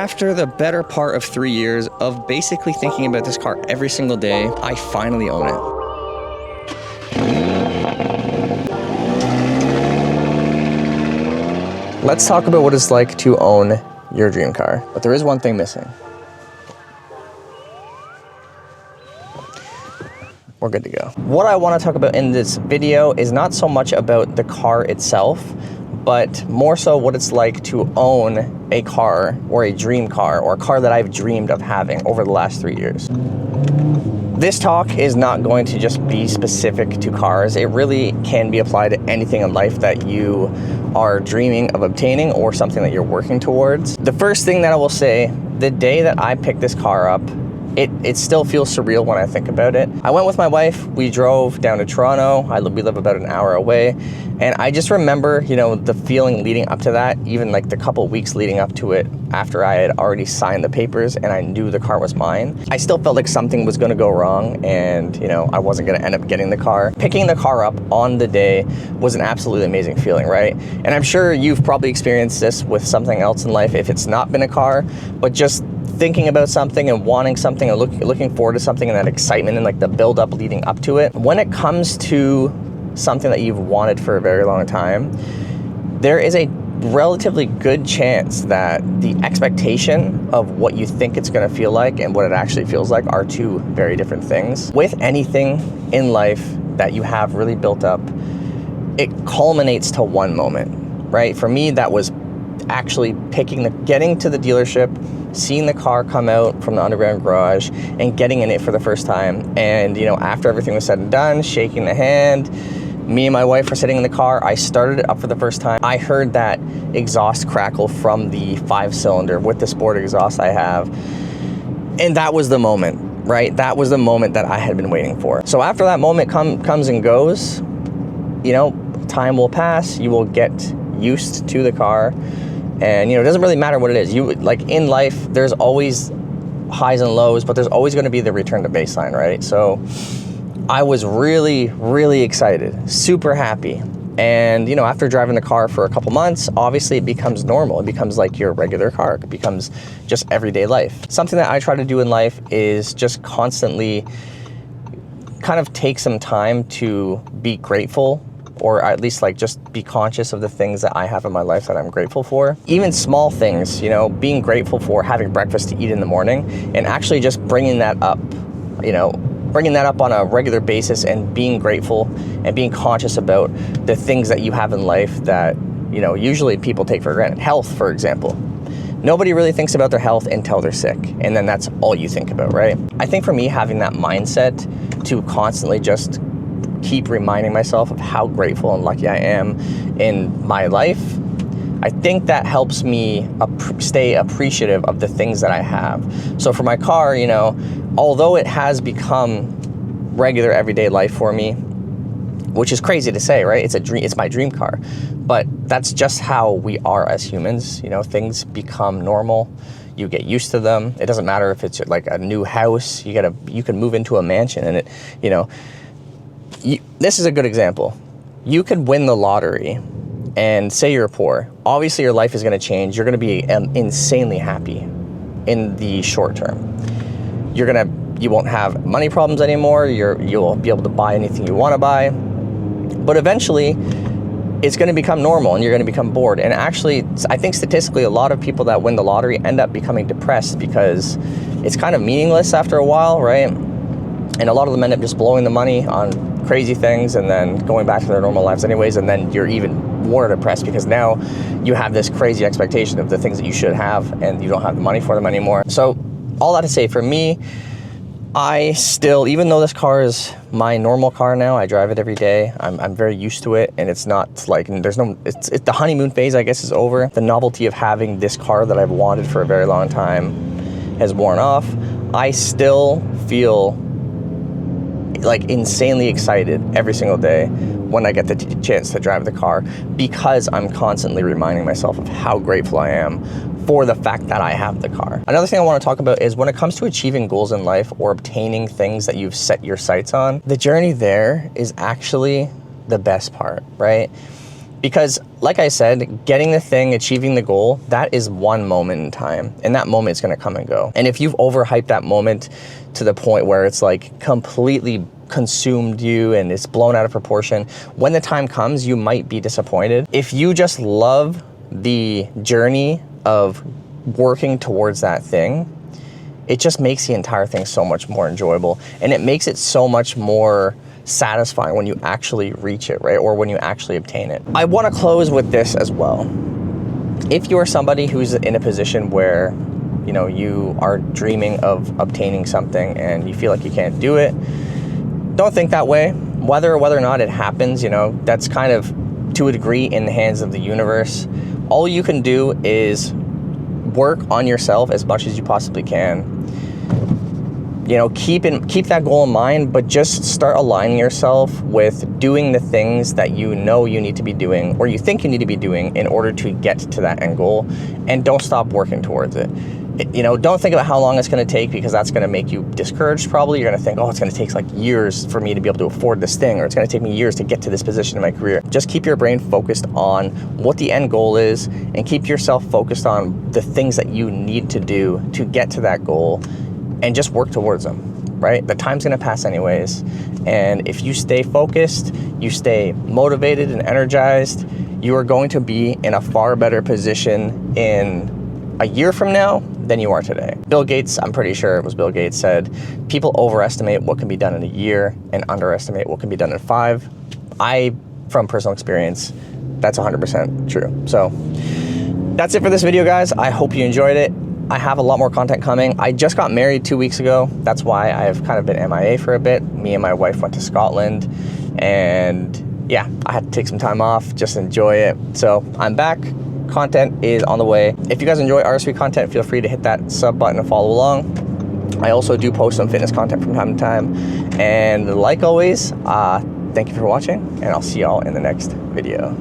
After the better part of 3 years of basically thinking about this car every single day, I finally own it. Let's talk about what it's like to own your dream car. But there is one thing missing. We're good to go. What I want to talk about in this video is not so much about the car itself, but more so what it's like to own a car or a dream car or a car that I've dreamed of having over the last 3 years. This talk is not going to just be specific to cars. It really can be applied to anything in life that you are dreaming of obtaining or something that you're working towards. The first thing that I will say, the day that I picked this car up, it still feels surreal when I think about it. I went with my wife, we drove down to Toronto. We live about an hour away. And I just remember, you know, the feeling leading up to that, even like the couple weeks leading up to it after I had already signed the papers and I knew the car was mine. I still felt like something was gonna go wrong and, you know, I wasn't gonna end up getting the car. Picking the car up on the day was an absolutely amazing feeling, right? And I'm sure you've probably experienced this with something else in life if it's not been a car, but just thinking about something and wanting something and looking forward to something and that excitement and like the build up leading up to it. When it comes to something that you've wanted for a very long time, there is a relatively good chance that the expectation of what you think it's going to feel like and what it actually feels like are two very different things. With anything in life that you have really built up, it culminates to one moment, right? For me, that was actually getting to the dealership, seeing the car come out from the underground garage and getting in it for the first time. And, you know, after everything was said and done, shaking the hand, me and my wife were sitting in the car. I started it up for the first time. I heard that exhaust crackle from the 5-cylinder with the sport exhaust I have. And that was the moment, right? That was the moment that I had been waiting for. So after that moment comes and goes, you know, time will pass. You will get used to the car. And, you know, it doesn't really matter what it is. Like in life, there's always highs and lows, but there's always going to be the return to baseline, right? So I was really, really excited, super happy. And, you know, after driving the car for a couple months, obviously it becomes normal. It becomes like your regular car. It becomes just everyday life. Something that I try to do in life is just constantly kind of take some time to be grateful, or at least like just be conscious of the things that I have in my life that I'm grateful for. Even small things, you know, being grateful for having breakfast to eat in the morning and actually just bringing that up, you know, bringing that up on a regular basis and being grateful and being conscious about the things that you have in life that, you know, usually people take for granted. Health, for example. Nobody really thinks about their health until they're sick, and then that's all you think about, right? I think for me, having that mindset to constantly just keep reminding myself of how grateful and lucky I am in my life, I think that helps me stay appreciative of the things that I have. So for my car, you know, although it has become regular everyday life for me, which is crazy to say, right? It's my dream car, but that's just how we are as humans. You know, things become normal. You get used to them. It doesn't matter if it's like a new house. You can move into a mansion and it, you know, this is a good example. You could win the lottery and say you're poor. Obviously, your life is going to change. You're going to be insanely happy in the short term. You won't have money problems anymore. You'll be able to buy anything you want to buy. But eventually, it's going to become normal and you're going to become bored. And actually, I think statistically, a lot of people that win the lottery end up becoming depressed because it's kind of meaningless after a while, right? And a lot of them end up just blowing the money on crazy things and then going back to their normal lives anyways, and then you're even more depressed because now you have this crazy expectation of the things that you should have and you don't have the money for them anymore. So all that to say, for me, I still, even though this car is my normal car now, I drive it every day, I'm very used to it, and it's not like, it's the honeymoon phase, I guess, is over. The novelty of having this car that I've wanted for a very long time has worn off. I still feel like insanely excited every single day when I get the chance to drive the car, because I'm constantly reminding myself of how grateful I am for the fact that I have the car. Another thing I want to talk about is when it comes to achieving goals in life or obtaining things that you've set your sights on, the journey there is actually the best part, right? Because like I said, getting the thing, achieving the goal, that is one moment in time, and that moment is going to come and go. And if you've overhyped that moment to the point where it's like completely consumed you and it's blown out of proportion, when the time comes, you might be disappointed. If you just love the journey of working towards that thing, it just makes the entire thing so much more enjoyable, and it makes it so much more satisfying when you actually reach it, right? Or when you actually obtain it. I want to close with this as well. If you're somebody who's in a position where, you know, you are dreaming of obtaining something and you feel like you can't do it, don't think that way. Whether or not it happens, you know, that's kind of to a degree in the hands of the universe. All you can do is work on yourself as much as you possibly can. You know, keep that goal in mind, but just start aligning yourself with doing the things that you know you need to be doing, or you think you need to be doing, in order to get to that end goal, and don't stop working towards it. You know, don't think about how long it's going to take, because that's going to make you discouraged. Probably you're going to think, oh, it's going to take like years for me to be able to afford this thing, or it's going to take me years to get to this position in my career. Just keep your brain focused on what the end goal is, and keep yourself focused on the things that you need to do to get to that goal, and just work towards them, right? The time's going to pass anyways, and if you stay focused, you stay motivated and energized, you are going to be in a far better position in a year from now than you are today. Bill Gates, I'm pretty sure it was Bill Gates, said people overestimate what can be done in a year and underestimate what can be done in 5. From personal experience, that's 100% true. So that's it for this video, guys. I hope you enjoyed it. I have a lot more content coming. I just got married 2 weeks ago. That's why I've kind of been MIA for a bit. Me and my wife went to Scotland, and yeah, I had to take some time off, just enjoy it. So I'm back. Content is on the way. If you guys enjoy RS3 content, feel free to hit that sub button and follow along. I also do post some fitness content from time to time. And like always, thank you for watching, and I'll see y'all in the next video.